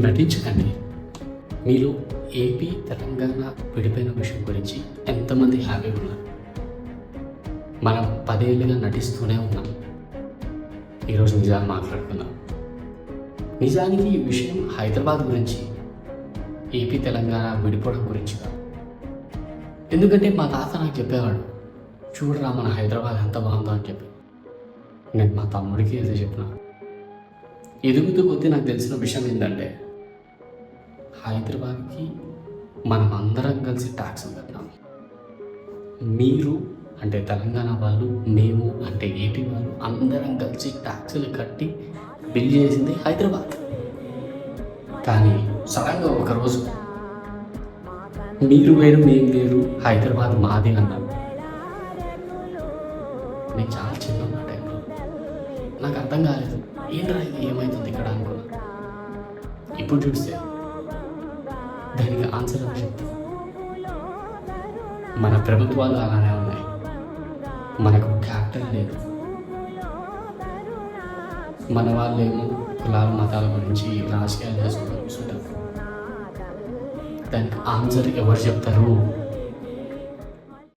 నటించకండి. మీలో ఏపీ, తెలంగాణ విడిపోయిన విషయం గురించి ఎంతమంది హ్యాపీగా ఉన్నారు? మనం 10 ఏళ్ళుగా నటిస్తూనే ఉన్నాం. ఈరోజు నిజాలు మాట్లాడుకుందాం. నిజానికి ఈ విషయం హైదరాబాద్ గురించి, ఏపీ తెలంగాణ విడిపోవడం గురించి కాదు. ఎందుకంటే మా తాత నాకు చెప్పేవాడు, చూడరా మన హైదరాబాద్ ఎంత బాగుందో అని చెప్పి. నేను మా తమ్ముడికి అదే చెప్పిన. ఎదుగుతూ కొద్దీ నాకు తెలిసిన విషయం ఏంటంటే, హైదరాబాద్కి మనం అందరం కలిసి ట్యాక్సులు కట్టినాం. మీరు అంటే తెలంగాణ వాళ్ళు, మేము అంటే ఏపీ వాళ్ళు అందరం కలిసి ట్యాక్సులు కట్టి బిల్ చేసింది హైదరాబాద్. కానీ సడన్గా ఒకరోజు మీరు వేరు మేము వేరు, హైదరాబాద్ మాది అన్నారు. నేను చాలా చిన్న టైంలో నాకు అర్థం కాలేదు, ఏంట్రా ఇది ఏమవుతుంది ఇక్కడ అనుకున్నా. ఇప్పుడు చూస్తే దానికి ఆన్సర్ అని చెప్తాను. మన ప్రభుత్వాలు అలానే ఉన్నాయి. మనకు క్యాపిటల్ లేదు. మన వాళ్ళేమో కులాల మతాల గురించి రాజకీయాలు చేసుకుంటూ కూర్చుంటారు. దానికి ఆన్సర్ ఎవరు చెప్తారు?